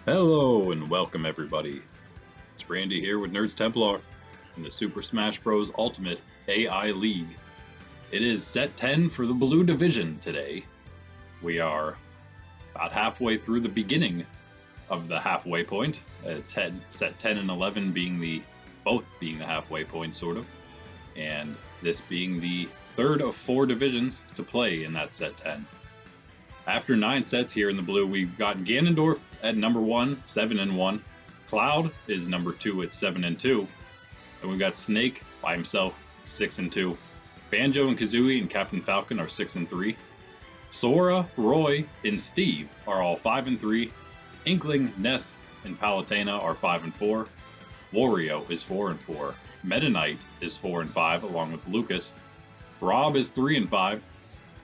Hello and welcome everybody. It's Randy here with Nerds Templar in the Super Smash Bros. Ultimate AI League. It is set 10 for the Blue Division today. We are about halfway through the beginning of the halfway point. Set 10 and 11 being both being the halfway point, sort of. And this being the third of 4 divisions to play in that set 10. After 9 sets here in the blue, we've got Ganondorf at number 1, 7-1. Cloud is number 2 at 7-2. And we've got Snake by himself, 6-2. Banjo and Kazooie and Captain Falcon are 6-3. Sora, Roy, and Steve are all 5-3. Inkling, Ness, and Palutena are 5-4. Wario is 4-4. Meta Knight is 4-5 along with Lucas. Rob is 3-5.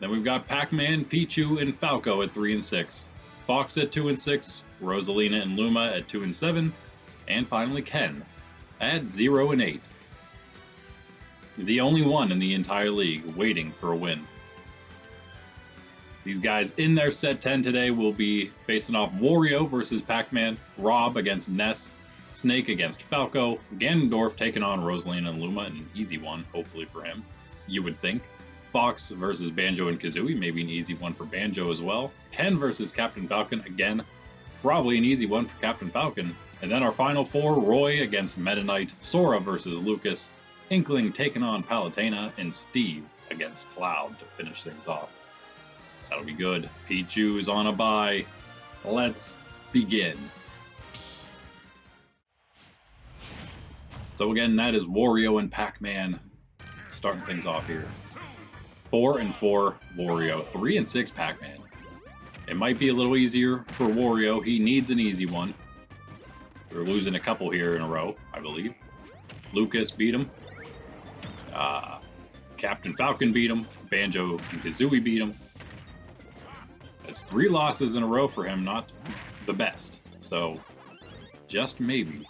Then we've got Pacman, Pichu, and Falco at 3-6. Fox at 2-6. Rosalina and Luma at 2-7. And finally Ken at 0-8. The only one in the entire league waiting for a win. These guys in their set 10 today will be facing off Wario versus Pacman, Rob against Ness, Snake against Falco, Ganondorf taking on Rosalina and Luma, an easy one, hopefully for him, you would think. Fox versus Banjo and Kazooie, maybe an easy one for Banjo as well. Ken versus Captain Falcon, again, probably an easy one for Captain Falcon. And then our final 4, Roy against Meta Knight, Sora versus Lucas, Inkling taking on Palutena, and Steve against Cloud to finish things off. That'll be good. Pichu's on a bye. Let's begin. So again, that is Wario and Pacman starting things off here. 4-4 Wario, 3-6 Pacman. It might be a little easier for Wario. He needs an easy one. We're losing a couple here in a row, I believe. Lucas beat him. Captain Falcon beat him. Banjo and Kazooie beat him. That's 3 losses in a row for him, not the best. So, just maybe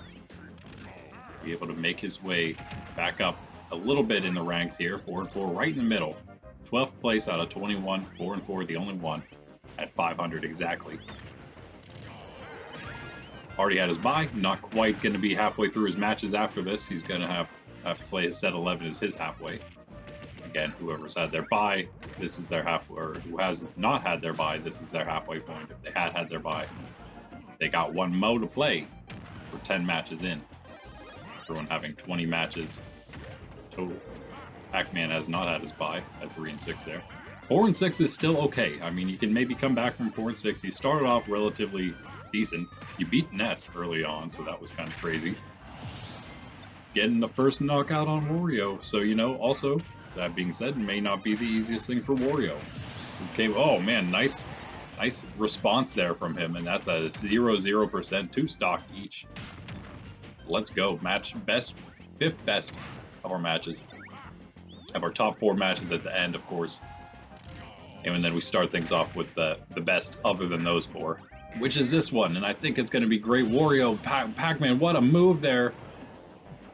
be able to make his way back up a little bit in the ranks here. 4-4 right in the middle. 12th place out of 21, 4-4, the only one at 500 exactly. Already had his bye, not quite going to be halfway through his matches after this. He's going to have to play his set 11 as his halfway. Again, whoever's had their bye, this is their halfway, or who has not had their bye, this is their halfway point. If they had their bye, they got 1 mo to play for 10 matches in. Everyone having 20 matches total. Pacman has not had his bye at 3-6 there. 4-6 is still okay. I mean, you can maybe come back from 4-6. He started off relatively decent. You beat Ness early on, so that was kind of crazy. Getting the first knockout on Wario. So, you know, also, that being said, may not be the easiest thing for Wario. Okay, oh man, nice response there from him, and that's a 0% 2 stock each. Let's go. Match best, 5th best of our matches. Have our top 4 matches at the end, of course. And then we start things off with the best other than those 4, which is this one. And I think it's going to be great. Wario, Pacman, what a move there.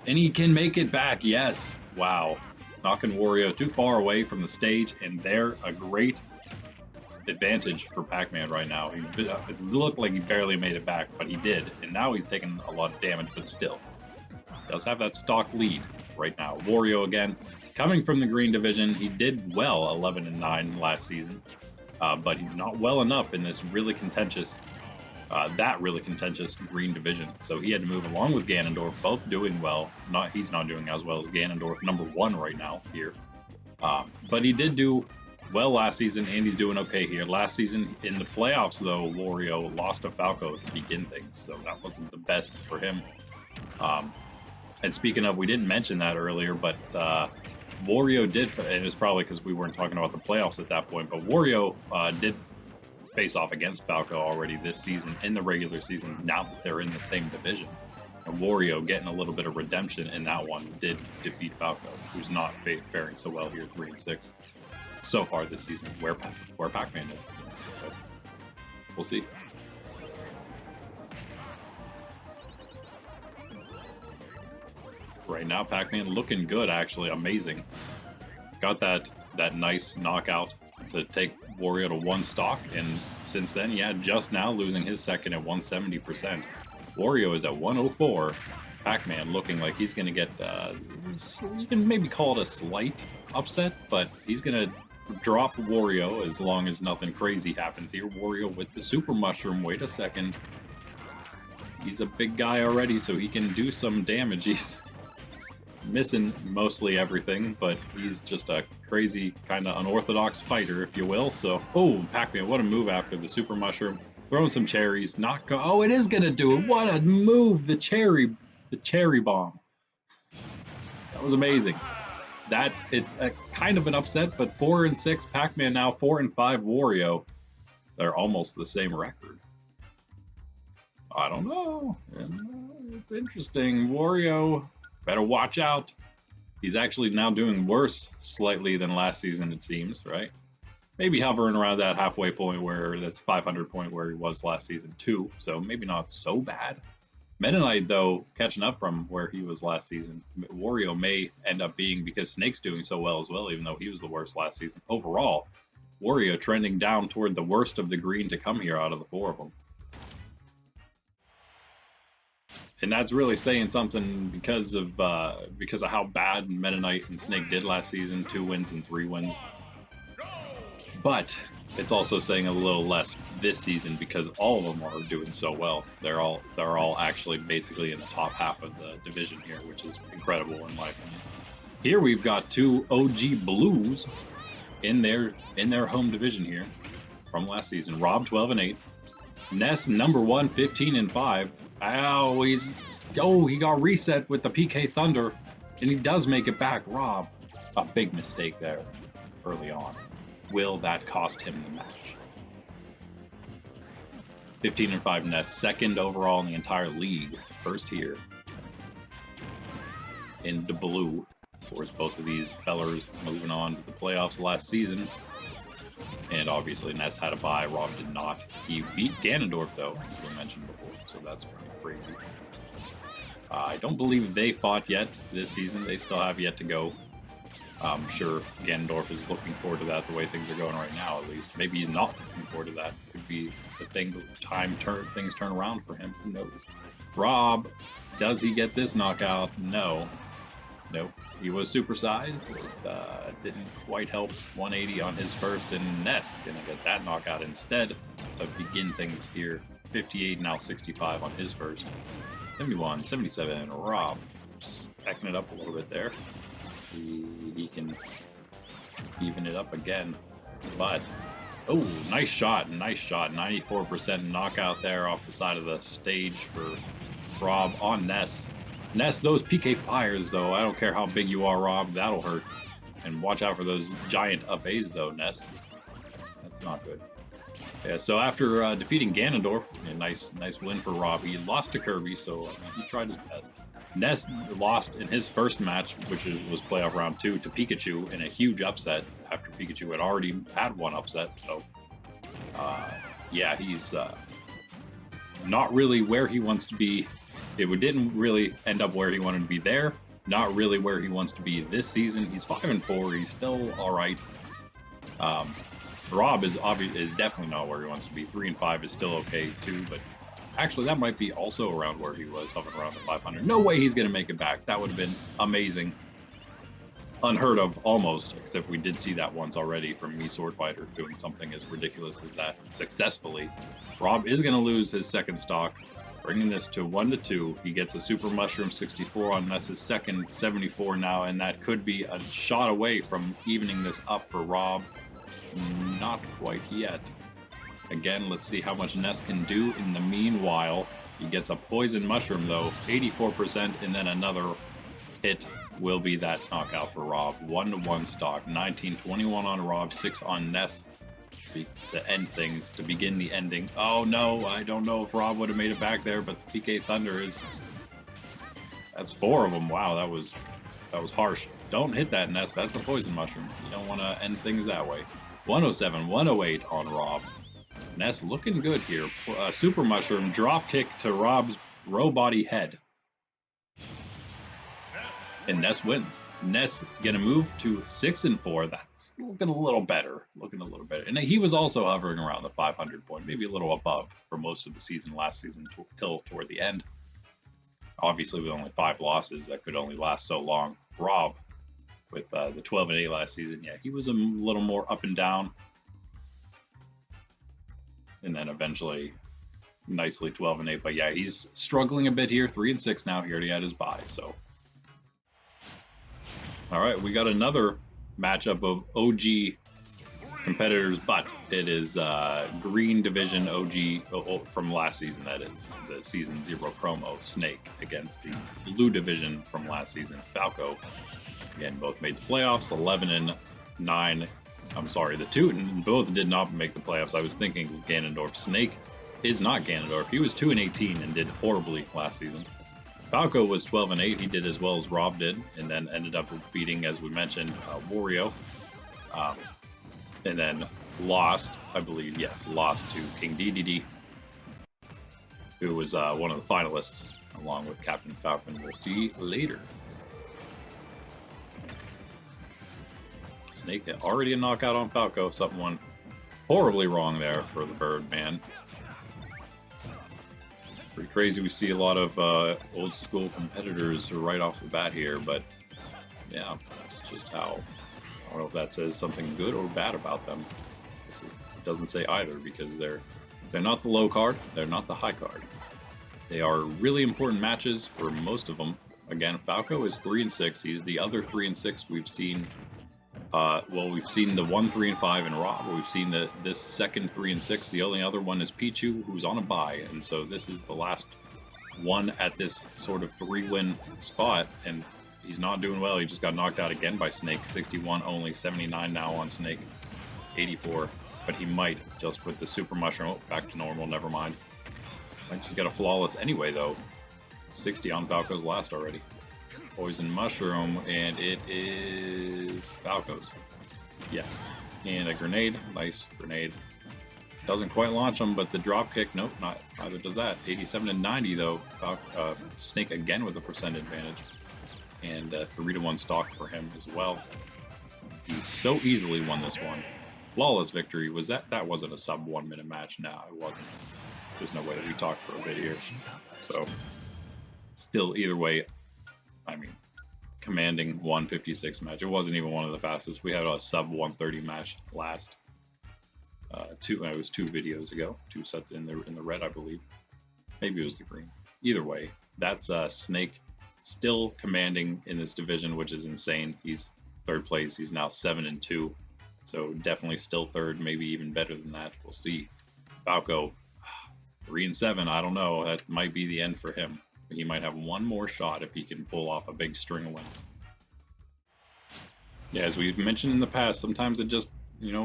And he can make it back. Yes. Wow. Knocking Wario too far away from the stage. And there, a great advantage for Pacman right now. It looked like he barely made it back, but he did. And now he's taking a lot of damage, but still. He does have that stock lead right now. Wario again. Coming from the green division, he did well 11-9 last season, but he's not well enough in this really contentious, green division. So he had to move along with Ganondorf, both doing well. He's not doing as well as Ganondorf, number 1 right now here. But he did do well last season, and he's doing okay here. Last season in the playoffs, though, Wario lost to Falco to begin things, so that wasn't the best for him. And speaking of, we didn't mention that earlier, but Wario did, and it's probably because we weren't talking about the playoffs at that point, but Wario did face off against Falco already this season in the regular season, now that they're in the same division. And Wario getting a little bit of redemption in that one did defeat Falco, who's not faring so well here, 3-6 so far this season, where Pacman is. But we'll see. Right now, Pacman looking good, actually, amazing. Got that nice knockout to take Wario to 1 stock, and since then, yeah, just now losing his second at 170%. Wario is at 104. Pacman looking like he's going to get, you can maybe call it a slight upset, but he's going to drop Wario as long as nothing crazy happens here. Wario with the Super Mushroom. Wait a second. He's a big guy already, so he can do some damage. He's missing mostly everything, but he's just a crazy, kind of unorthodox fighter, if you will. So, oh, Pacman, what a move after the Super Mushroom. Throwing some cherries, not go. Oh, it is gonna do it. What a move! The cherry bomb. That was amazing. That it's a kind of an upset, but 4 and 6 Pacman now, 4 and 5 Wario. They're almost the same record. I don't know. It's interesting. Wario, better watch out. He's actually now doing worse slightly than last season, it seems, right? Maybe hovering around that halfway point where that's 500 point where he was last season too. So maybe not so bad. Meta Knight, though, catching up from where he was last season. Wario may end up being, because Snake's doing so well as well, even though he was the worst last season. Overall, Wario trending down toward the worst of the green to come here out of the 4 of them. And that's really saying something because of how bad Meta Knight and Snake did last season, 2 wins and 3 wins. But it's also saying a little less this season because all of them are doing so well. They're all actually basically in the top half of the division here, which is incredible in my opinion. Here we've got 2 OG Blues in their home division here from last season. Rob 12 and 8. Ness number 1, 15 and 5. Oh, he got reset with the PK Thunder, and he does make it back. Rob, a big mistake there early on. Will that cost him the match? 15 and 5 Ness, second overall in the entire league. First here in the blue. Of course, both of these fellers moving on to the playoffs last season. And obviously Ness had a bye, Rob did not. He beat Ganondorf though, as we mentioned before, so that's pretty crazy. I don't believe they fought yet this season. They still have yet to go. I'm sure Ganondorf is looking forward to that the way things are going right now, at least. Maybe he's not looking forward to that. Could be the thing, things turn around for him. Who knows? Rob, does he get this knockout? No. Nope. He was supersized. It didn't quite help. 180 on his first, and Ness gonna get that knockout instead to begin things here. 58, now 65 on his first. 71, 77, Rob. Stacking it up a little bit there. He can even it up again. But, oh, nice shot. 94% knockout there off the side of the stage for Rob on Ness. Ness, those PK fires, though. I don't care how big you are, Rob. That'll hurt. And watch out for those giant up A's, though, Ness. That's not good. Yeah, so after defeating Ganondorf, a nice win for Rob. He lost to Kirby, so he tried his best. Ness lost in his first match, which was playoff round 2, to Pikachu in a huge upset after Pikachu had already had one upset. So, yeah, he's not really where he wants to be. It didn't really end up where he wanted to be there. Not really where he wants to be this season. He's 5 and 4. He's still all right. Rob is definitely not where he wants to be. 3 and 5 is still okay too, but actually that might be also around where he was, hovering around the 500. No way he's gonna make it back. That would have been amazing. Unheard of, almost, except we did see that once already from me, Swordfighter, doing something as ridiculous as that successfully. Rob is gonna lose his second stock, bringing this to 1-2. He gets a Super Mushroom 64 on Ness's second, 74 now, and that could be a shot away from evening this up for Rob. Not quite yet. Again, let's see how much Ness can do in the meanwhile. He gets a Poison Mushroom, though, 84%, and then another hit will be that knockout for Rob. 1-1 stock, 19-21 on Rob, 6 on Ness to end things, to begin the ending. Oh no, I don't know if Rob would have made it back there, but the PK Thunder is... That's 4 of them. Wow, that was harsh. Don't hit that, Ness. That's a Poison Mushroom. You don't want to end things that way. 107, 108 on Rob. Ness looking good here. Super Mushroom drop kick to Rob's row body head. and Ness wins. Ness gonna move to 6-4. That's looking a little better. And he was also hovering around the 500 point, maybe a little above for most of the season last season till toward the end. Obviously, with only 5 losses, that could only last so long. Rob, with the 12-8 last season, yeah, he was a little more up and down, and then eventually nicely 12-8. But yeah, he's struggling a bit here. 3-6 now. He already had his bye, so. All right, we got another matchup of OG competitors, but it is Green Division OG from last season, that is, the Season 0 promo, Snake, against the Blue Division from last season, Falco. Again, both made the playoffs, 11-9. I'm sorry, the two, both did not make the playoffs. I was thinking Ganondorf. Snake is not Ganondorf. He was 2-18 and did horribly last season. Falco was 12-8. He did as well as Rob did, and then ended up beating, as we mentioned, Wario. And then lost, I believe, yes, lost to King DDD, who was one of the finalists, along with Captain Falcon. We'll see later. Snake already a knockout on Falco. Something went horribly wrong there for the bird man. Pretty crazy. We see a lot of old school competitors right off the bat here, but yeah, that's just how. I don't know if that says something good or bad about them. It doesn't say either, because they're not the low card, they're not the high card. They are really important matches for most of them. Again, Falco is 3-6. He's the other 3-6 we've seen. Well, we've seen the 1, 3, and 5 in Rob. We've seen this second 3-6. The only other one is Pichu, who's on a bye, and so this is the last one at this sort of 3-win spot, and he's not doing well. He just got knocked out again by Snake. 61 only, 79 now on Snake, 84. But he might just with the Super Mushroom. Oh, back to normal. Never mind. Might just get a flawless anyway, though. 60 on Falco's last already. Poison Mushroom, and it is Falco's. Yes. And a grenade. Nice grenade. Doesn't quite launch him, but the drop kick, nope, neither does that. 87-90 though. Snake again with a percent advantage. And 3-1 stock for him as well. He so easily won this one. Flawless victory. Was that wasn't a sub 1 minute match? No, it wasn't. There's no way that we talked for a bit here. So still either way, I mean, commanding 156 match. It wasn't even one of the fastest. We had a sub 130 match last. It was 2 videos ago. 2 sets in the red, I believe. Maybe it was the green. Either way, that's Snake still commanding in this division, which is insane. He's 3rd place. He's now 7-2. So definitely still 3rd, maybe even better than that. We'll see. Falco, 3-7. I don't know. That might be the end for him. He might have one more shot if he can pull off a big string of wins. Yeah, as we've mentioned in the past, sometimes it just,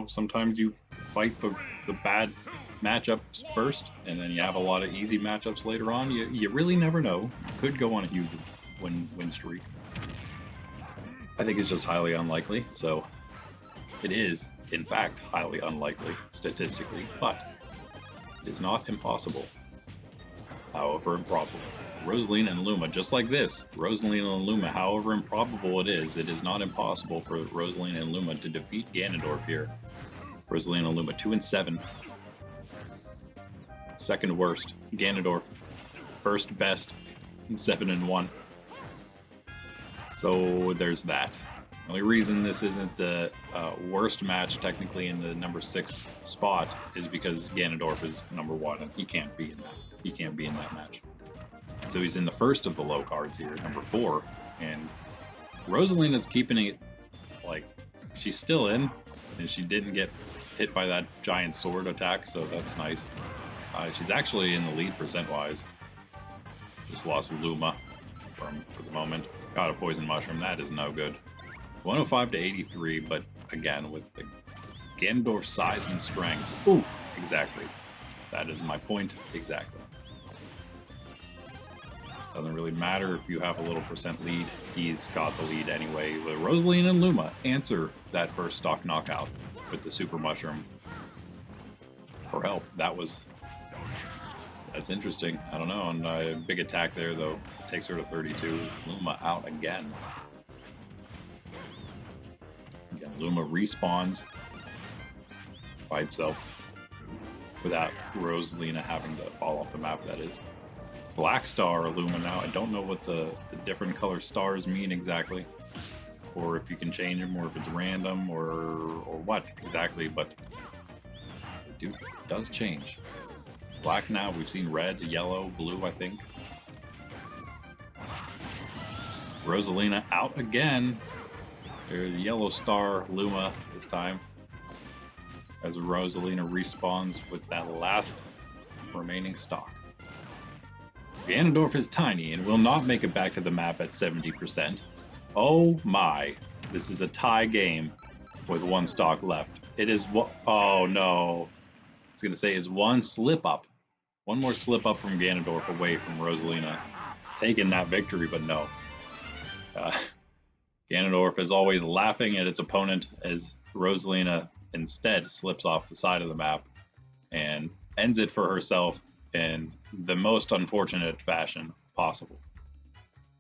sometimes you fight the bad matchups first, and then you have a lot of easy matchups later on. You really never know. Could go on a huge win streak. I think it's just highly unlikely. So it is, in fact, highly unlikely statistically, but it's not impossible. However improbable. Rosalina and Luma, just like this, Rosalina and Luma, however improbable it is not impossible for Rosalina and Luma to defeat Ganondorf here. Rosalina and Luma, 2-7. 2nd worst. Ganondorf, 1st best, 7-1. So there's that. The only reason this isn't the worst match technically in the number 6 spot is because Ganondorf is number 1 and he can't be in that. He can't be in that match. So he's in the first of the low cards here, number 4, and Rosalina's keeping it, like, she's still in, and she didn't get hit by that giant sword attack, so that's nice. She's actually in the lead percent-wise. Just lost Luma for the moment. Got a poison mushroom, that is no good. 105-83, but again, with the Ganondorf size and strength, ooh, exactly. That is my point, exactly. Doesn't really matter if you have a little percent lead. He's got the lead anyway. But Rosalina and Luma answer that first stock knockout with the Super Mushroom for help. That's interesting. I don't know. And a big attack there, though. Takes her to 32. Luma out again. Luma respawns by itself without Rosalina having to fall off the map, that is. Black star Luma now. I don't know what the different color stars mean exactly, or if you can change them, or if it's random, or what exactly, but it does change. Black now, we've seen red, yellow, blue, I think. Rosalina out again. There's a yellow star Luma this time, as Rosalina respawns with that last remaining stock. Ganondorf is tiny and will not make it back to the map at 70%. Oh my, this is a tie game with one stock left. It is oh no. I was gonna say is one slip up. One more slip up from Ganondorf away from Rosalina taking that victory, but no. Ganondorf is always laughing at its opponent as Rosalina instead slips off the side of the map and ends it for herself in the most unfortunate fashion possible.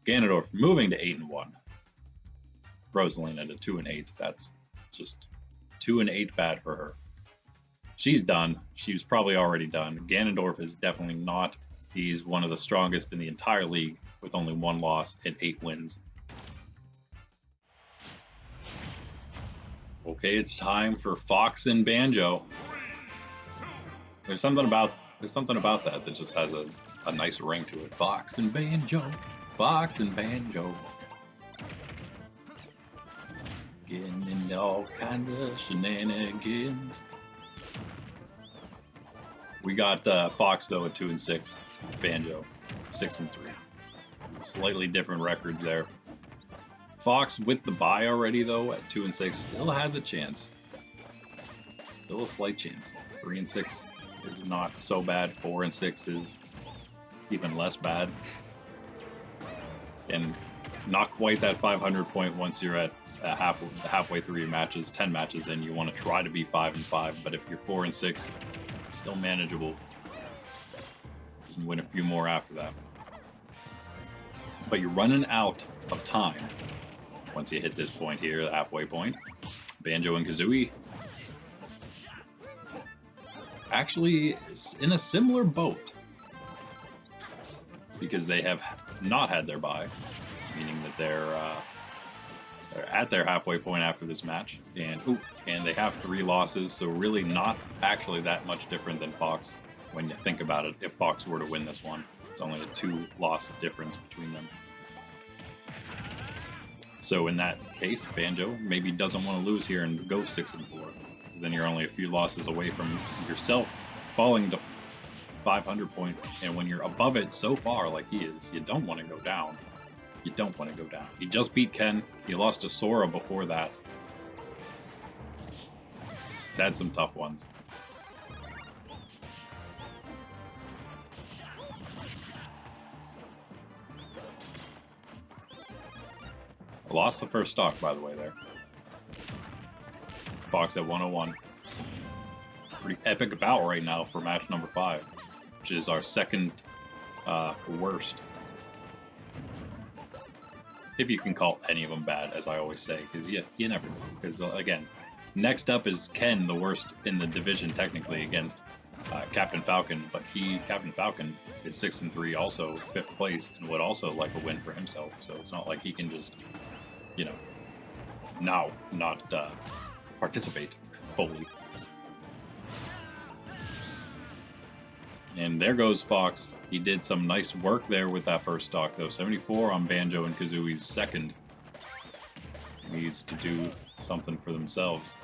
Ganondorf moving to 8-1. Rosalina to 2-8. That's just 2-8 bad for her. She's done. She was probably already done. Ganondorf is definitely not. He's one of the strongest in the entire league with only 1 loss and 8 wins. Okay, it's time for Fox and Banjo. There's something about that just has a nice ring to it. Fox and Banjo, Fox and Banjo. Getting into all kinds of shenanigans. We got Fox though at 2-6, Banjo 6-3. Slightly different records there. Fox with the bye already though at 2-6 still has a chance. Still a slight chance. 3-6 is not so bad. 4-6 is even less bad. And not quite that 500 point once you're at halfway through your matches, 10 matches in. You want to try to be 5-5, but if you're 4-6, still manageable. You can win a few more after that. But you're running out of time once you hit this point here, the halfway point. Banjo and Kazooie actually in a similar boat because they have not had their bye, meaning that they're at their halfway point after this match, and they have 3 losses, so really not actually that much different than Fox when you think about it. If Fox were to win this one, it's only a 2-loss difference between them. So in that case, Banjo maybe doesn't want to lose here and go 6-4. Then you're only a few losses away from yourself falling to 500 point, and when you're above it so far like he is, you don't want to go down. You don't want to go down. He just beat Ken. He lost to Sora before that. He's had some tough ones. I lost the first stock, by the way, there. Fox at 101. Pretty epic bout right now for match number 5, which is our second worst. If you can call any of them bad, as I always say, because you never know. Because again, next up is Ken, the worst in the division technically against Captain Falcon, but Captain Falcon is 6-3, also 5th place, and would also like a win for himself. So it's not like he can just, not participate fully. And there goes Fox. He did some nice work there with that first stock, though. 74 on Banjo and Kazooie's second. Needs to do something for themselves.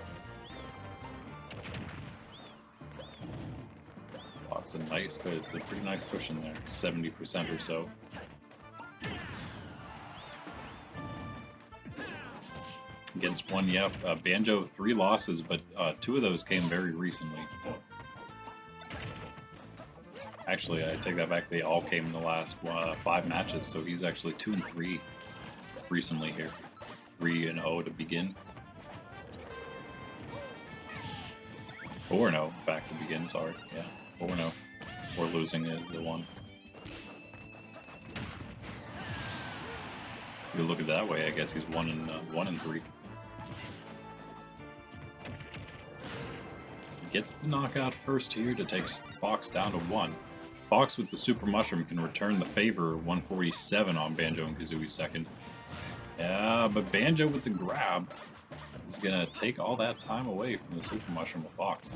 Fox it's a pretty nice cushion there. 70% or so. Against one, Banjo 3 losses, but 2 of those came very recently. So. Actually, I take that back. They all came in the last 5 matches, so he's actually 2-3 recently here. 3-0 to begin. 4-0 back to begin. Sorry, 4-0. We're losing the one. If you look at it that way, I guess he's 1-3. gets the knockout first here to take Fox down to 1. Fox with the Super Mushroom can return the favor, 147 on Banjo and Kazooie second. Yeah, but Banjo with the grab is going to take all that time away from the Super Mushroom of Fox.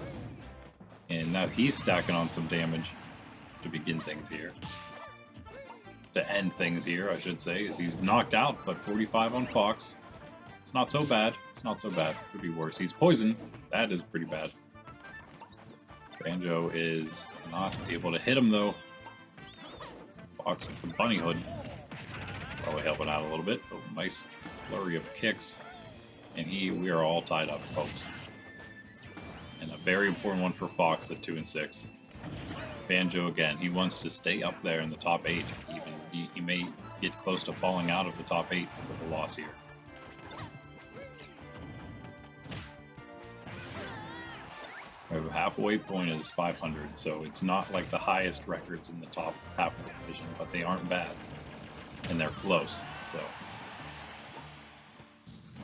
And now he's stacking on some damage to begin things here. To end things here, I should say, is he's knocked out, but 45 on Fox. It's not so bad. It's not so bad. Could be worse. He's poisoned. That is pretty bad. Banjo is not able to hit him, though. Fox with the bunny hood. Probably helping out a little bit. Oh, nice flurry of kicks. And we are all tied up, folks. And a very important one for Fox at 2 and 6. Banjo again. He wants to stay up there in the top 8. Even he may get close to falling out of the top 8 with a loss here. The halfway point is 500, so it's not like the highest records in the top half of the division, but they aren't bad. And they're close, so.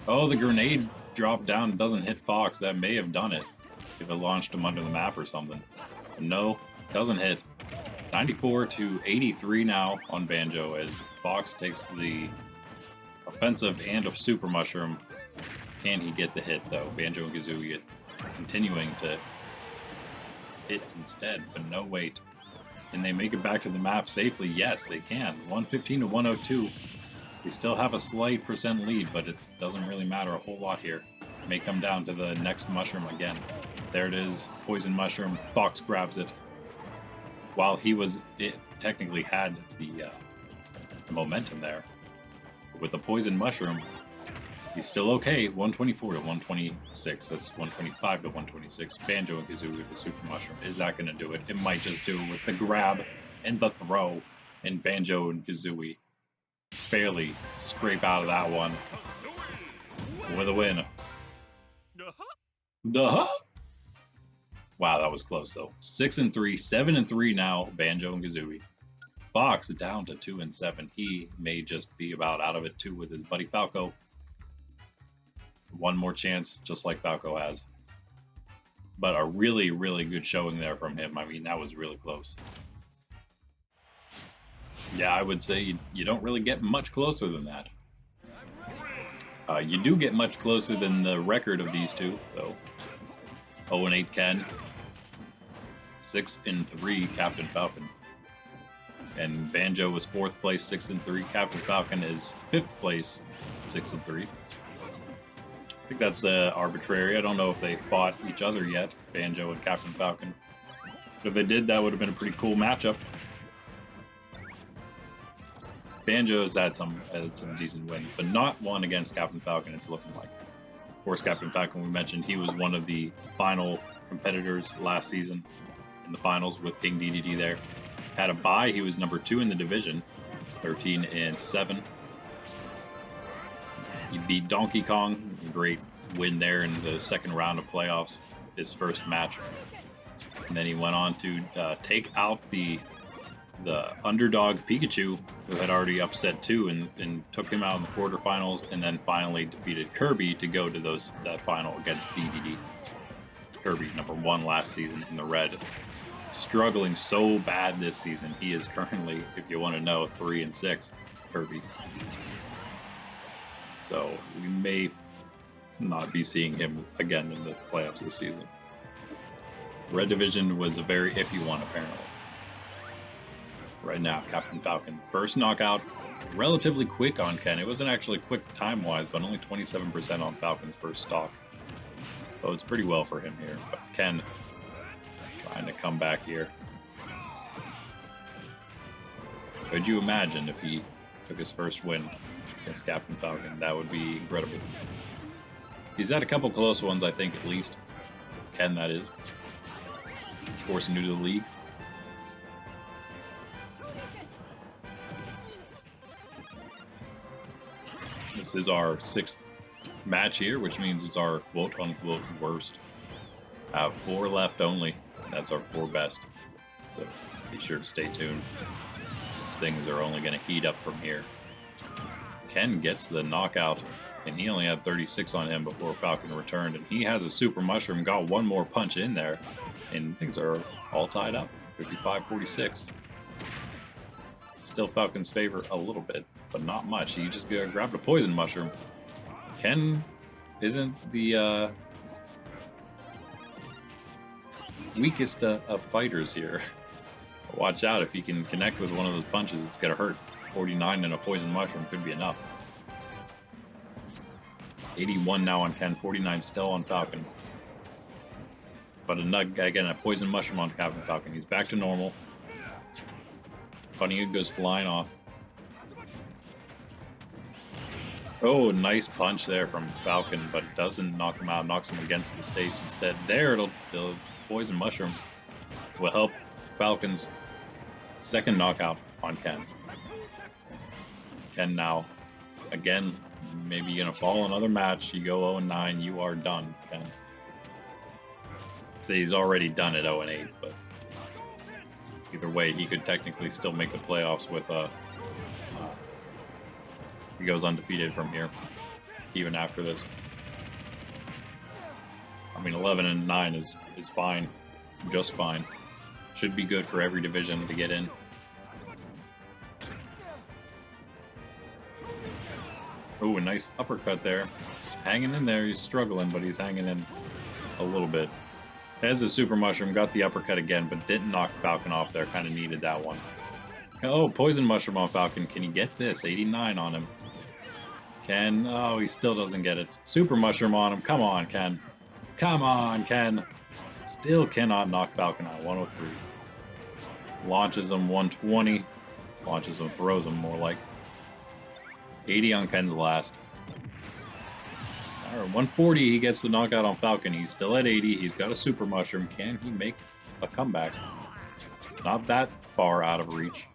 Oh, the grenade dropped down and doesn't hit Fox. That may have done it if it launched him under the map or something. But no, doesn't hit. 94 to 83 now on Banjo as Fox takes the offensive and a Super Mushroom. Can he get the hit, though? Banjo and Kazooie continuing to hit instead, but no wait. Can they make it back to the map safely? Yes, they can. 115 to 102. They still have a slight percent lead, but it doesn't really matter a whole lot here. It may come down to the next mushroom again. There it is. Poison Mushroom. Fox grabs it. While it technically had the momentum there. But with the Poison Mushroom, he's still okay. 124 to 126. That's 125 to 126. Banjo and Kazooie with the Super Mushroom. Is that going to do it? It might just do it with the grab and the throw. And Banjo and Kazooie barely scrape out of that one with a win. Duh. Wow, that was close though. 6 and 3, 7 and 3 now. Banjo and Kazooie. Fox down to 2 and 7. He may just be about out of it too with his buddy Falco. One more chance, just like Falco has. But a really, really good showing there from him. I mean, that was really close. Yeah, I would say you don't really get much closer than that. You do get much closer than the record of these two, though. 0 and 8 Ken. 6 and 3 Captain Falcon. And Banjo was 4th place, 6 and 3. Captain Falcon is 5th place, 6 and 3. I think that's arbitrary. I don't know if they fought each other yet, Banjo and Captain Falcon. But if they did, that would have been a pretty cool matchup. Banjo has had some decent wins, but not one against Captain Falcon, it's looking like. Of course, Captain Falcon, we mentioned, he was one of the final competitors last season in the finals with King DDD there. Had a bye, he was number 2 in the division, 13 and 7. He beat Donkey Kong, a great win there in the second round of playoffs, his first match. And then he went on to take out the underdog Pikachu, who had already upset 2 and took him out in the quarterfinals, and then finally defeated Kirby to go to that final against DDD. Kirby, number 1 last season in the red. Struggling so bad this season. He is currently, if you want to know, 3 and 6, Kirby. So we may not be seeing him again in the playoffs this season. Red Division was a very iffy one, apparently. Right now, Captain Falcon, first knockout, relatively quick on Ken. It wasn't actually quick time-wise, but only 27% on Falcon's first stock. So it's pretty well for him here. But Ken trying to come back here. Could you imagine if he took his first win against Captain Falcon? That would be incredible. He's had a couple close ones, I think, at least. Ken, that is. Of course, new to the league. This is our 6th match here, which means it's our quote-unquote worst. 4 left only. That's our 4 best. So be sure to stay tuned. These things are only going to heat up from here. Ken gets the knockout And he only had 36 on him before Falcon returned. And he has a Super Mushroom, got one more punch in there. And things are all tied up, 55-46. Still Falcon's favor a little bit, but not much. He just grabbed a Poison Mushroom. Ken isn't the weakest of fighters here. Watch out, if he can connect with one of those punches, it's going to hurt. 49 and a Poison Mushroom could be enough. 81 now on Ken, 49 still on Falcon. But again, a Poison Mushroom on Captain Falcon. He's back to normal. Bunny goes flying off. Oh, nice punch there from Falcon, but it doesn't knock him out. Knocks him against the stage instead. There, the Poison Mushroom will help Falcon's second knockout on Ken. Ken now, again, maybe you're going to fall another match. You go 0-9, you are done, Ken. So he's already done at 0-8, but either way, he could technically still make the playoffs with he goes undefeated from here, even after this. I mean, 11-9 is fine, just fine. Should be good for every division to get in. Oh, a nice uppercut there. Just hanging in there. He's struggling, but he's hanging in a little bit. Has the Super Mushroom, got the uppercut again, but didn't knock Falcon off there. Kind of needed that one. Oh, Poison Mushroom on Falcon. Can he get this? 89 on him. Ken, oh, he still doesn't get it. Super Mushroom on him. Come on, Ken. Come on, Ken. Still cannot knock Falcon out. 103. Launches him 120. Launches him, throws him more like. 80 on Ken's last. All right, 140, he gets the knockout on Falcon. He's still at 80. He's got a Super Mushroom. Can he make a comeback? Not that far out of reach.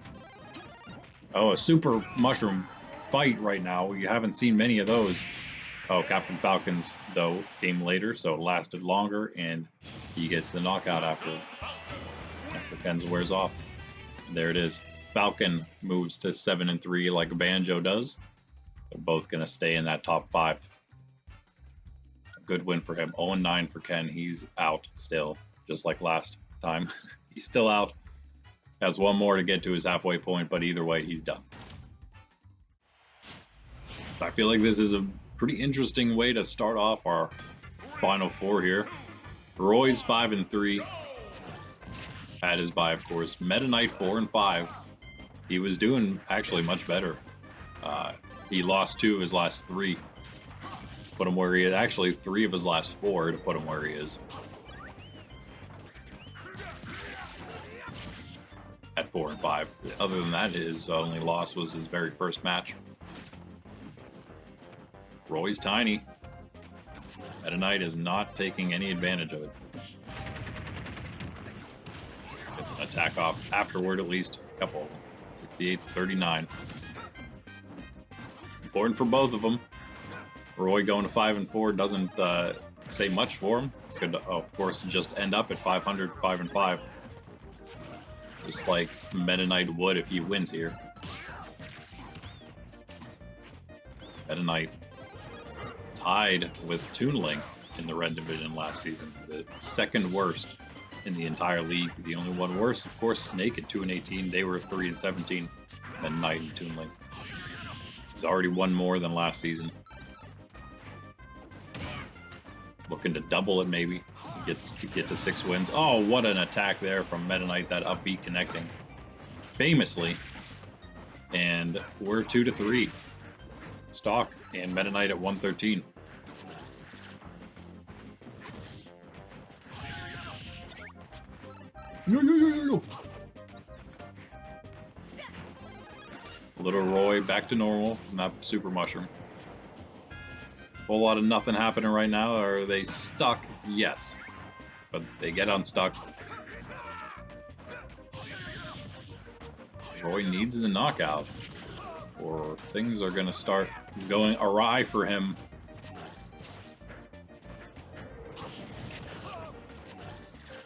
Oh, a Super Mushroom fight right now. You haven't seen many of those. Oh, Captain Falcon's, though, came later, so it lasted longer, and he gets the knockout after Ken's wears off. And there it is. Falcon moves to 7-3 like Banjo does. They're both going to stay in that top 5. A good win for him. 0-9 for Ken. He's out still, just like last time. He's still out. Has one more to get to his halfway point, but either way, he's done. I feel like this is a pretty interesting way to start off our Final Four here. Roy's 5-3. Had his bye, of course. Meta Knight 4-5. He was doing actually much better. He lost 2 of his last 3. Put him where he is. Actually, 3 of his last 4 to put him where he is. At 4-5. Other than that, his only loss was his very first match. Roy's tiny. Meta Knight is not taking any advantage of it. It's an attack off afterward, at least. A couple of them. 68-39. Important for both of them. Roy going to 5-4 doesn't say much for him. Could, of course, just end up at 500, 5-5. Just like Meta Knight would if he wins here. Meta Knight tied with Toon Link in the red division last season. The second worst in the entire league. The only one worse, of course, Snake at 2-18. They were 3-17. Meta Knight and Toon Link. He's already won more than last season. Looking to double it, maybe. Gets to get to 6 wins. Oh, what an attack there from Meta Knight, that upbeat connecting. Famously. And we're 2-3. Stock and Meta Knight at 113. Yo. Little Roy back to normal, not Super Mushroom. Whole lot of nothing happening right now. Are they stuck? Yes. But they get unstuck. Roy needs the knockout, or things are going to start going awry for him.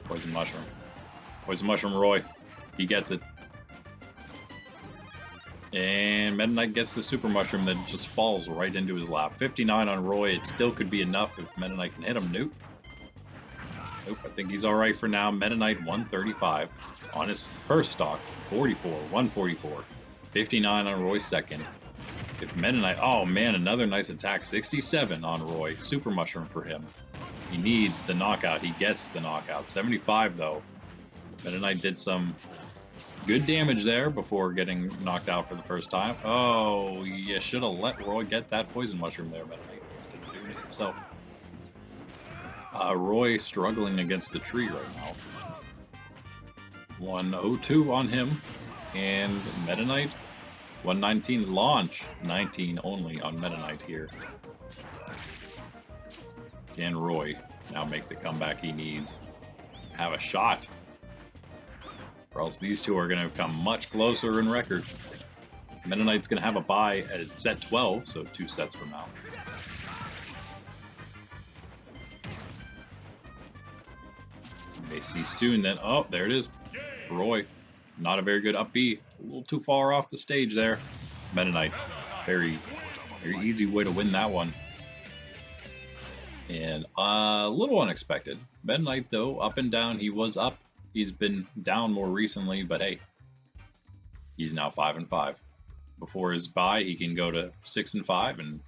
Poison Mushroom. Poison Mushroom Roy. He gets it. And Meta Knight gets the Super Mushroom that just falls right into his lap. 59 on Roy. It still could be enough if Meta Knight can hit him. Nope. Nope, I think he's alright for now. Meta Knight 135 on his first stock. 44, 144. 59 on Roy's second. If Meta Knight... Oh, man, another nice attack. 67 on Roy. Super Mushroom for him. He needs the knockout. He gets the knockout. 75, though. Meta Knight did some good damage there before getting knocked out for the first time. Oh, you should have let Roy get that Poison Mushroom there, Meta Knight, instead of doing it himself. Roy struggling against the tree right now. 102 on him. And Meta Knight, 119 launch. 19 only on Meta Knight here. Can Roy now make the comeback he needs? Have a shot. Or else these two are going to come much closer in record. Meta Knight's going to have a bye at set 12, so 2 sets from now. You may see soon that... Oh, there it is. Roy, not a very good up B. A little too far off the stage there. Meta Knight, very easy way to win that one. And a little unexpected. Meta Knight, though, up and down. He was up. He's been down more recently, but hey, he's now 5-5. Before his bye, he can go to 6-5 and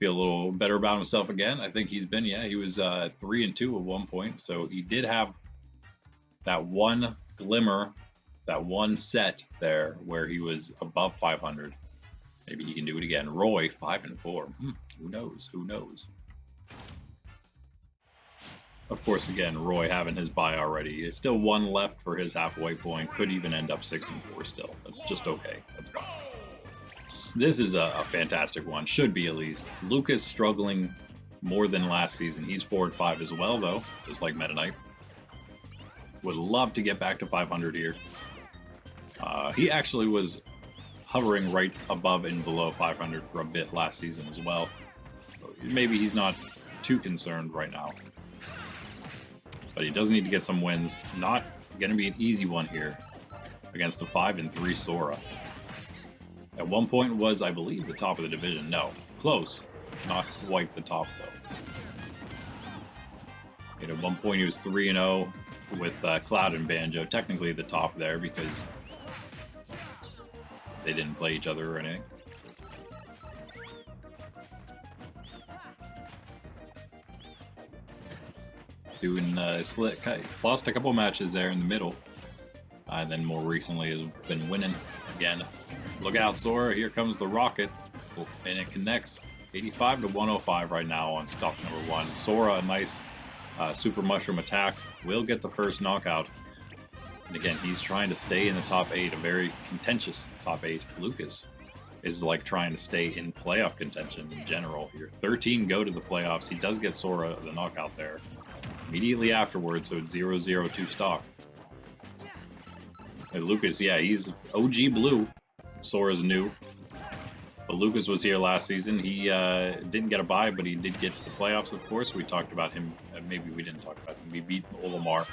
feel a little better about himself again. I think he's been, he was 3-2 at one point. So he did have that one glimmer, that one set there where he was above 500. Maybe he can do it again. Roy, 5-4. Who knows? Who knows? Of course, again, Roy having his bye already. There's still 1 left for his halfway point. Could even end up 6-4 still. That's just okay. That's fine. This is a fantastic one. Should be, at least. Lucas struggling more than last season. He's 4-5 as well, though, just like Meta Knight. Would love to get back to 500 here. He actually was hovering right above and below 500 for a bit last season as well. So maybe he's not too concerned right now. But he does need to get some wins. Not going to be an easy one here against the 5-3 Sora. At one point was, I believe, the top of the division. No, close. Not quite the top, though. And at one point he was 3-0 with Cloud and Banjo. Technically the top there because they didn't play each other or anything. Doing lost a couple matches there in the middle, and then more recently has been winning again. Look out, Sora! Here comes the rocket, and it connects. 85 to 105 right now on stock number 1. Sora, a nice Super Mushroom attack, will get the first knockout. And again, he's trying to stay in the top 8, a very contentious top 8. Lucas is like trying to stay in playoff contention in general here. 13 go to the playoffs. He does get Sora the knockout there immediately afterwards, so it's 0-0-2 stock. And Lucas, he's OG blue. Sora's new. But Lucas was here last season. He didn't get a bye, but he did get to the playoffs, of course. We talked about him. Maybe we didn't talk about him. We beat Olimar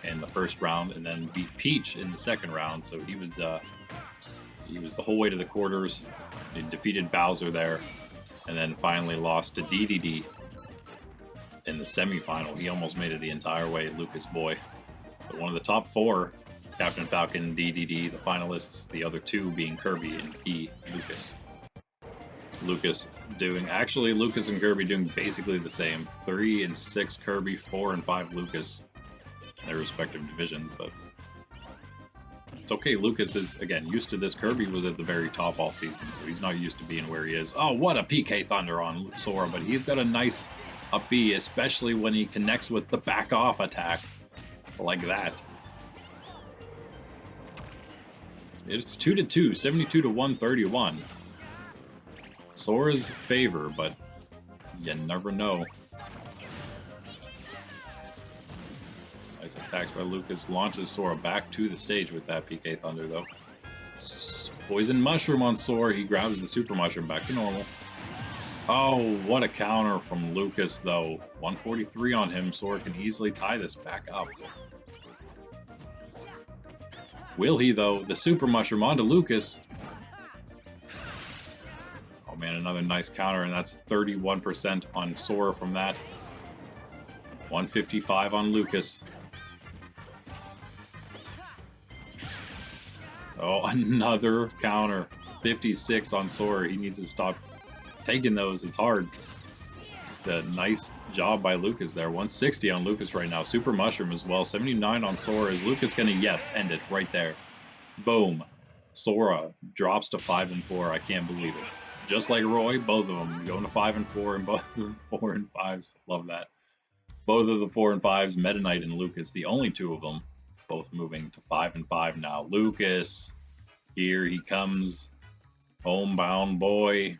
in the first round and then beat Peach in the second round. So he was the whole way to the quarters. He defeated Bowser there and then finally lost to DDD in the semifinal. He almost made it the entire way, Lucas boy. But one of the top 4, Captain Falcon, DDD, the finalists, the other 2 being Kirby and Lucas. Lucas and Kirby doing basically the same. 3 and 6 Kirby, 4 and 5 Lucas in their respective divisions, but it's okay. Lucas is, again, used to this. Kirby was at the very top all season, so he's not used to being where he is. Oh, what a PK Thunder on Sora, but he's got a nice up B, especially when he connects with the back off attack like that. It's 2-2, 72 to 131. Sora's favor, but you never know. Nice attacks by Lucas. Launches Sora back to the stage with that PK Thunder, though. Poison Mushroom on Sora. He grabs the Super Mushroom back to normal. Oh, what a counter from Lucas, though. 143 on him. Sora can easily tie this back up. Will he, though? The Super Mushroom onto Lucas. Oh man, another nice counter, and that's 31% on Sora from that. 155 on Lucas. Oh, another counter. 56 on Sora. He needs to stop taking those. It's hard. Just a nice job by Lucas there. 160 on Lucas right now. Super Mushroom as well. 79 on Sora. Is Lucas going to, yes, end it right there. Boom. Sora drops to 5 and 4. I can't believe it. Just like Roy, both of them going to 5 and 4, and both of the 4 and 5s. Love that. Both of the 4 and 5s, Meta Knight and Lucas, the only two of them, both moving to 5 and 5 now. Lucas, here he comes. Homebound boy.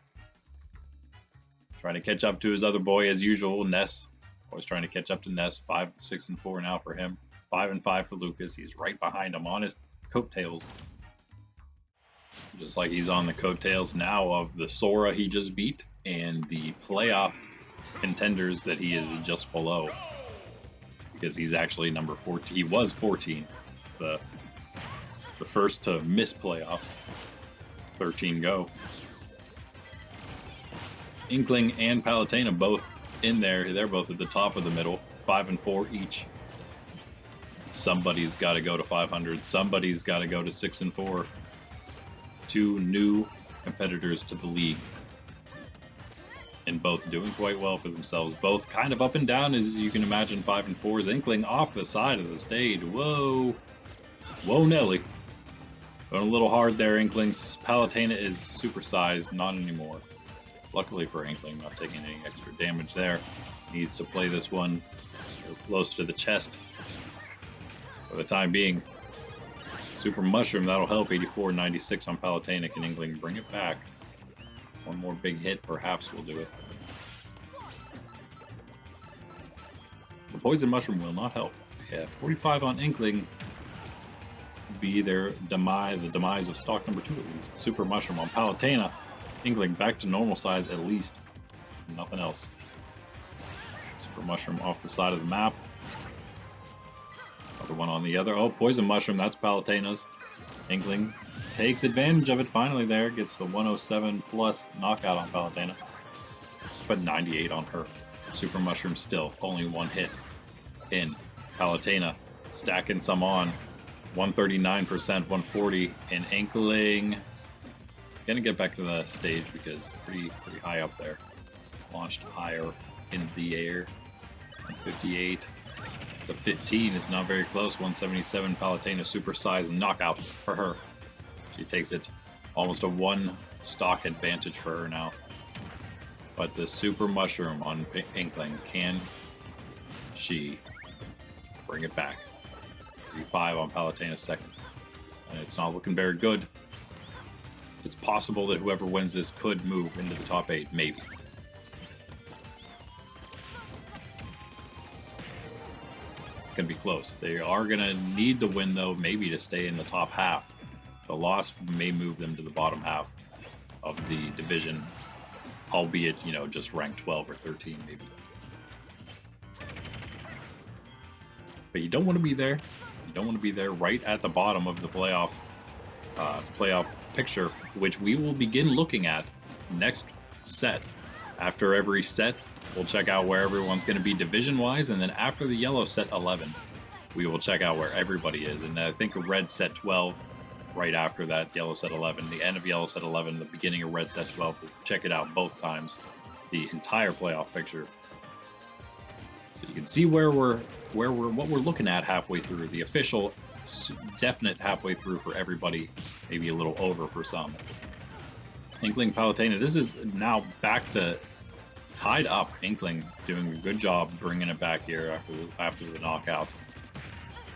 Trying to catch up to his other boy as usual, Ness. Always trying to catch up to Ness. 5, 6, and 4 now for him. 5 and 5 for Lucas. He's right behind him on his coattails. Just like he's on the coattails now of the Sora he just beat and the playoff contenders that he is just below. Because he's actually number 14. He was 14. The first to miss playoffs. 13 go. Inkling and Palutena both in there. They're both at the top of the middle. 5 and 4 each. Somebody's got to go to 500. Somebody's got to go to 6 and 4. 2 new competitors to the league. And both doing quite well for themselves. Both kind of up and down, as you can imagine. 5 and 4's Inkling off the side of the stage. Whoa. Whoa, Nelly. Going a little hard there, Inkling's. Palutena is supersized, not anymore. Luckily for Inkling, not taking any extra damage there. Needs to play this one close to the chest for the time being. Super Mushroom, that'll help. 84-96 on Palutena. Can Inkling bring it back? One more big hit, perhaps, will do it. The Poison Mushroom will not help. Yeah, 45 on Inkling. Be their demise, the demise of stock number 2 at least. Super Mushroom on Palutena. Inkling back to normal size at least. Nothing else. Super Mushroom off the side of the map. Other one on the other. Oh, Poison Mushroom, that's Palutena's. Inkling takes advantage of it finally there. Gets the 107 plus knockout on Palutena. But 98 on her. Super Mushroom still only one hit in. Palutena stacking some on. 139%, 140, and Inkling gonna get back to the stage because pretty high up there. Launched higher in the air. 58 to 15 is not very close. 177 Palutena supersized knockout for her. She takes it almost a 1 stock advantage for her now. But the Super Mushroom on Inkling, can she bring it back? 3-5 on Palutena's second. And it's not looking very good. It's possible that whoever wins this could move into the top 8, maybe. It's going to be close. They are going to need to win, though, maybe to stay in the top half. The loss may move them to the bottom half of the division, albeit, you know, just ranked 12 or 13, maybe. But you don't want to be there. You don't want to be there right at the bottom of the playoff picture, which we will begin looking at next set. After every set, we'll check out where everyone's going to be division-wise, and then after the yellow set 11, we will check out where everybody is. And I think red set 12, right after that, yellow set 11, the end of yellow set 11, the beginning of red set 12. We'll check it out both times, the entire playoff picture. So you can see what we're looking at halfway through. The official definite halfway through for everybody, maybe a little over for some. Inkling Palutena, this is now back to tied up. Inkling doing a good job bringing it back here after the knockout.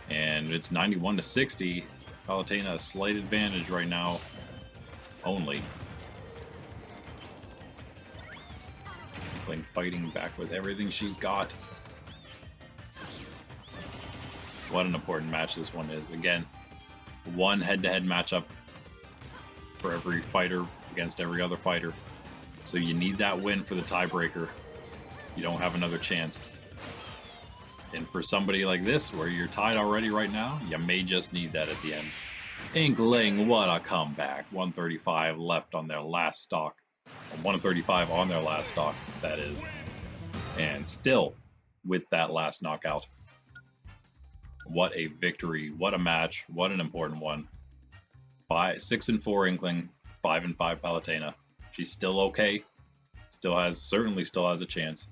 And it's 91-60. Palutena a slight advantage right now only. Inkling fighting back with everything she's got. What an important match this one is. Again, one head-to-head matchup for every fighter against every other fighter. So you need that win for the tiebreaker. You don't have another chance. And for somebody like this, where you're tied already right now, you may just need that at the end. Inkling, what a comeback. 135 left on their last stock. 1 of 35 on their last stock, that is. And still, with that last knockout. What a victory, what a match, what an important one. 6-4 Inkling, 5-5 Palutena. She's still okay. Certainly still has a chance.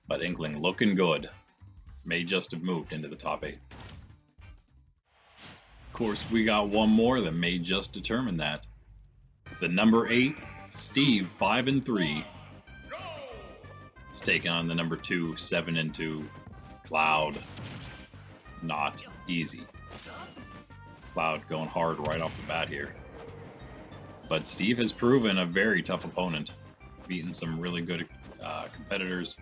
But Inkling looking good. May just have moved into the top 8. Of course, we got one more that may just determine that. The number 8, Steve, 5-3. Is taking on the number 2, 7-2, Cloud. Not easy. Cloud going hard right off the bat here. But Steve has proven a very tough opponent, beaten some really good competitors.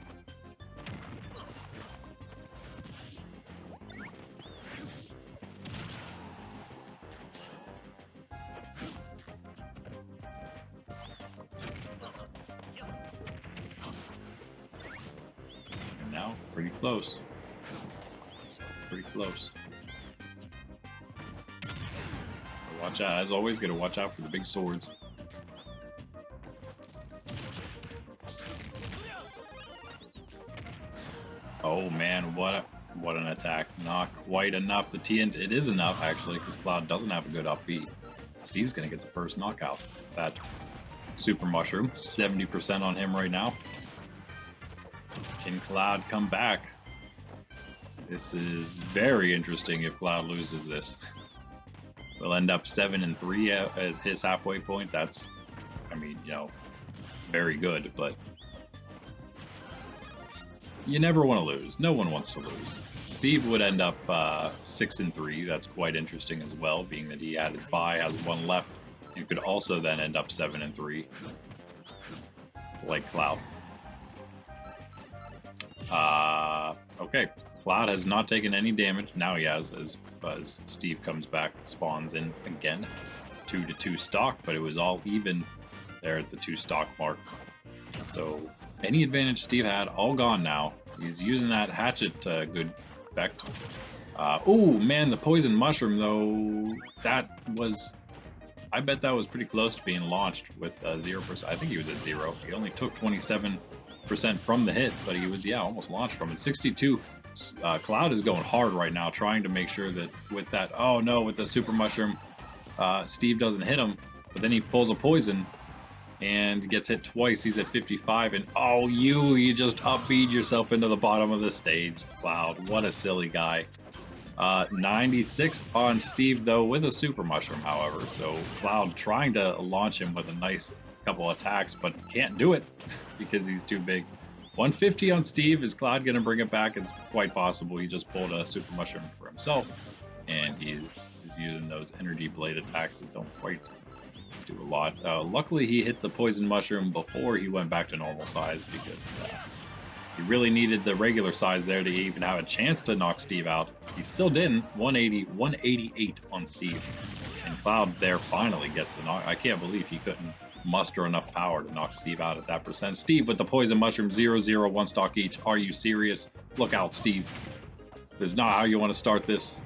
And now, pretty close. Pretty close. Watch out, as always, gotta watch out for the big swords. Oh man, what an attack. Not quite enough. The TNT, it is enough actually, because Cloud doesn't have a good up B. Steve's gonna get the first knockout. That Super Mushroom, 70% on him right now. Can Cloud come back? This is very interesting if Cloud loses this. We'll end up 7-3 at his halfway point. That's, I mean, you know, very good, but you never want to lose. No one wants to lose. Steve would end up 6-3. That's quite interesting as well, being that he had his bye, has one left. You could also then end up 7-3, like Cloud. Okay, Cloud has not taken any damage. Now he has, as Steve comes back, spawns in again. 2-2 stock, but it was all even there at the 2 stock mark. So any advantage Steve had, all gone now. He's using that hatchet good effect. Oh man, the poison mushroom though, that was, I bet that was pretty close to being launched with 0%. I think he was at 0. He only took 27% from the hit, but he was, yeah, almost launched from it. 62. Cloud is going hard right now, trying to make sure that with that, oh no, with the super mushroom, Steve doesn't hit him, but then he pulls a poison and gets hit twice. He's at 55, and oh, you just upbeat yourself into the bottom of the stage, Cloud. What a silly guy. 96 on Steve though, with a super mushroom, however. So Cloud trying to launch him with a nice couple attacks, but can't do it because he's too big. 150 on Steve. Is Cloud going to bring it back? It's quite possible. He just pulled a super mushroom for himself, and he's using those energy blade attacks that don't quite do a lot. Luckily, he hit the poison mushroom before he went back to normal size, because he really needed the regular size there to even have a chance to knock Steve out. He still didn't. 188 on Steve, and Cloud there finally gets the knock. I can't believe he couldn't muster enough power to knock Steve out at that percent. Steve with the poison mushroom, 0-0, 1 stock each. Are you serious? Look out, Steve. This is not how you want to start this.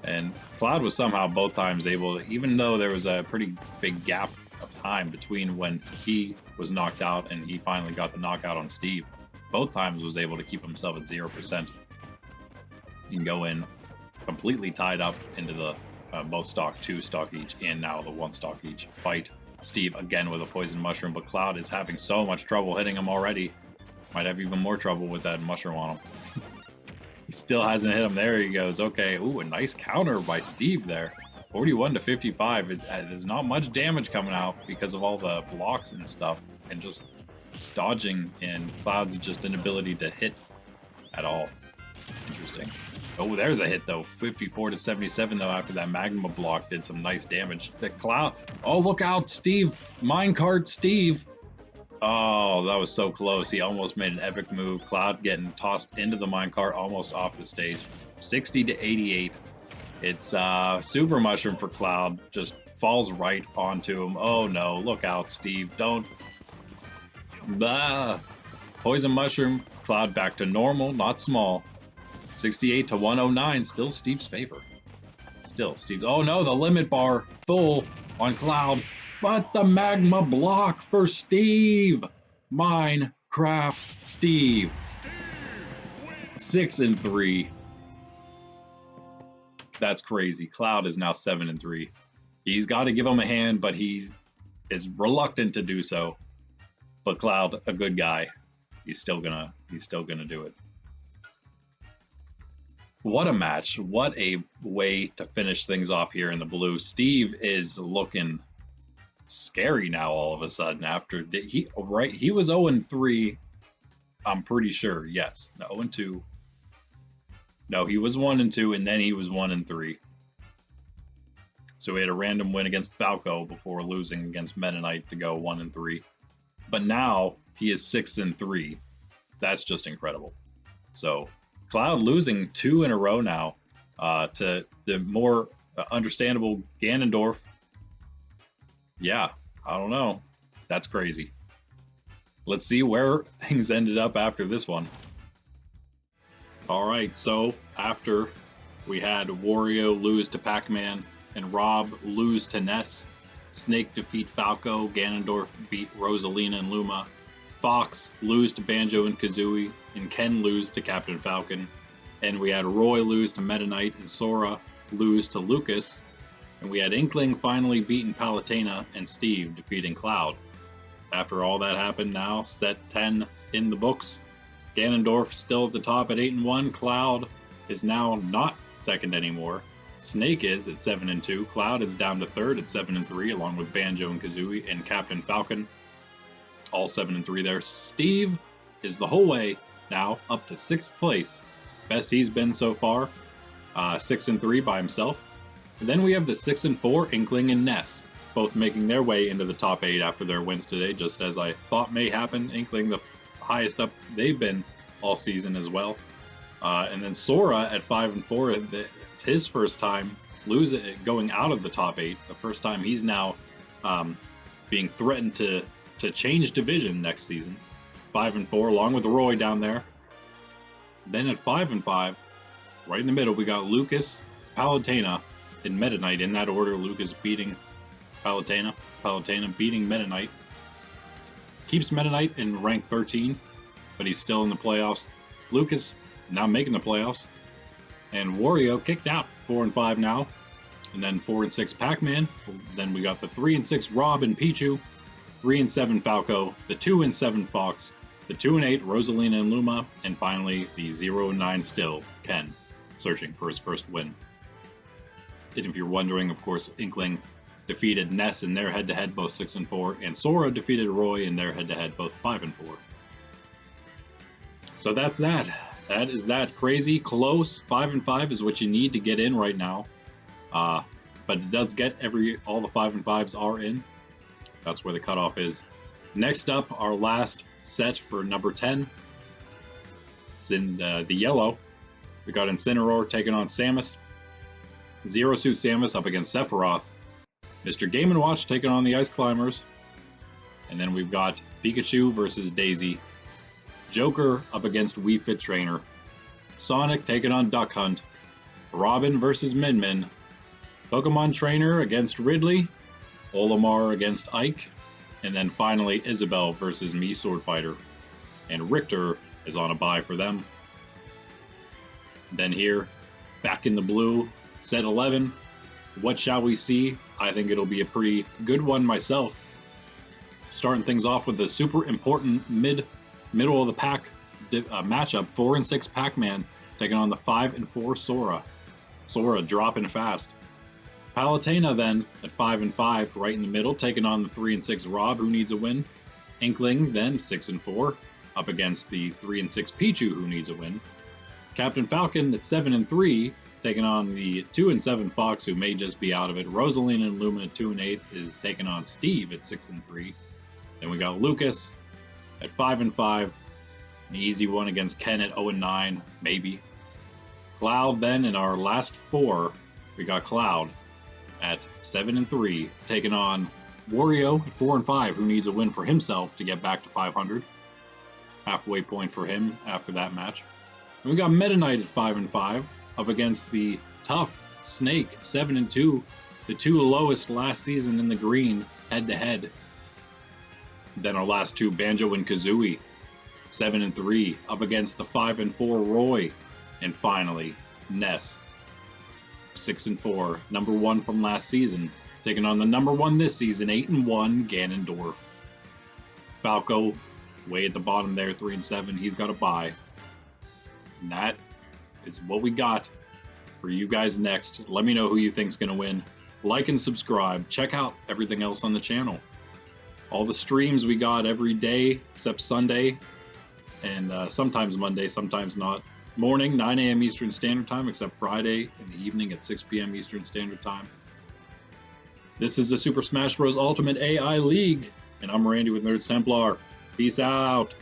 And Cloud was somehow both times able to, even though there was a pretty big gap of time between when he was knocked out and he finally got the knockout on Steve, both times was able to keep himself at 0%. He can go in completely tied up into the both stock, 2 stock each, and now the 1 stock each fight. Steve again with a poison mushroom, but Cloud is having so much trouble hitting him already. Might have even more trouble with that mushroom on him. He still hasn't hit him. There he goes. Okay. Ooh, a nice counter by Steve there. 41 to 55. There's not much damage coming out because of all the blocks and stuff and just dodging, and Cloud's just inability to hit at all. Interesting. Oh, there's a hit though. 54 to 77 though, after that magma block did some nice damage. The Cloud. Oh, look out, Steve. Minecart Steve. Oh, that was so close. He almost made an epic move. Cloud getting tossed into the minecart, almost off the stage. 60 to 88. It's super mushroom for Cloud. Just falls right onto him. Oh no, look out, Steve. Don't. Bah. Poison mushroom. Cloud back to normal, not small. 68 to 109, still Steve's favor. Still Steve's. Oh no, the limit bar full on Cloud. But the magma block for Steve. Minecraft Steve. 6-3. That's crazy. Cloud is now 7-3. He's got to give him a hand, but he is reluctant to do so. But Cloud, a good guy, he's still gonna do it. What a match! What a way to finish things off here in the blue. Steve is looking scary now. All of a sudden, after he was 0-3. I'm pretty sure. Yes, no 0-2. No, he was 1-2, and then he was 1-3. So he had a random win against Falco before losing against Meta Knight to go 1-3. But now he is 6-3. That's just incredible. So Cloud losing 2 in a row now to the more understandable Ganondorf. Yeah, I don't know. That's crazy. Let's see where things ended up after this one. All right, so after we had Wario lose to Pacman and Rob lose to Ness, Snake defeat Falco, Ganondorf beat Rosalina and Luma, Fox lose to Banjo and Kazooie, and Ken lose to Captain Falcon, and we had Roy lose to Meta Knight and Sora lose to Lucas, and we had Inkling finally beating Palutena and Steve defeating Cloud. After all that happened now, set 10 in the books. Ganondorf still at the top at 8-1. Cloud is now not second anymore. Snake is at 7-2. Cloud is down to third at 7-3, along with Banjo and Kazooie and Captain Falcon, all 7-3 there. Steve is the whole way now up to 6th place, best he's been so far. 6-3 by himself. And then we have the 6-4 Inkling and Ness, both making their way into the top 8 after their wins today, just as I thought may happen. Inkling the highest up they've been all season as well. And then Sora at 5-4, his first time going out of the top 8. The first time he's now being threatened to change division next season. 5-4, along with Roy down there. Then at 5-5, right in the middle, we got Lucas, Palutena, and Meta Knight in that order. Lucas beating Palutena, Palutena beating Meta Knight. Keeps Meta Knight in rank 13, but he's still in the playoffs. Lucas now making the playoffs. And Wario kicked out 4-5 now. And then 4-6 Pacman. Then we got the 3-6 Rob and Pichu. 3-7 Falco. The 2-7 Fox. The 2-8 Rosalina and Luma. And finally the 0-9 still Ken, searching for his first win. And if you're wondering, of course, Inkling defeated Ness in their head-to-head, both 6-4, and Sora defeated Roy in their head-to-head, both 5-4. So that's that. That is that. Crazy close. 5-5 is what you need to get in right now. But it does get all the 5-5s are in. That's where the cutoff is. Next up, our last set for number 10. It's in the yellow. We got Incineroar taking on Samus. Zero Suit Samus up against Sephiroth. Mr. Game & Watch taking on the Ice Climbers. And then we've got Pikachu versus Daisy. Joker up against Wii Fit Trainer. Sonic taking on Duck Hunt. Robin versus Min Min. Pokemon Trainer against Ridley. Olimar against Ike. And then finally Isabelle versus me, Sword Fighter. And Ricther is on a bye for them. Then here, back in the blue, set 11. What shall we see? I think it'll be a pretty good one myself. Starting things off with the super important middle of the pack matchup. 4-6 Pacman taking on the 5-4 Sora. Sora dropping fast. Palutena then at 5-5 right in the middle, taking on the 3-6 Rob, who needs a win. Inkling then 6-4 up against the 3-6 Pichu, who needs a win. Captain Falcon at 7-3 taking on the 2-7 Fox, who may just be out of it. Rosalina and Luma at 2-8 is taking on Steve at 6-3. Then we got Lucas at 5-5. An easy one against Ken at 0-9, maybe. Cloud then in our last four, we got Cloud at 7-3, taking on Wario at 4-5, who needs a win for himself to get back to 500. Halfway point for him after that match. And we got Meta Knight at 5-5, up against the tough Snake 7-2, The two lowest last season in the green, head-to-head. Then our last two, Banjo and Kazooie, 7-3, up against the 5-4 Roy. And finally, Ness, 6-4, number one from last season, taking on the number one this season, 8-1, Ganondorf. Falco, way at the bottom there, 3-7, he's got a bye. And that is what we got for you guys next. Let me know who you think's going to win. Like and subscribe. Check out everything else on the channel. All the streams we got every day except Sunday, and sometimes Monday, sometimes not. Morning, 9 a.m. Eastern Standard Time, except Friday in the evening at 6 p.m. Eastern Standard Time. This is the Super Smash Bros. Ultimate AI League, and I'm Randy with Nerds Templar. Peace out.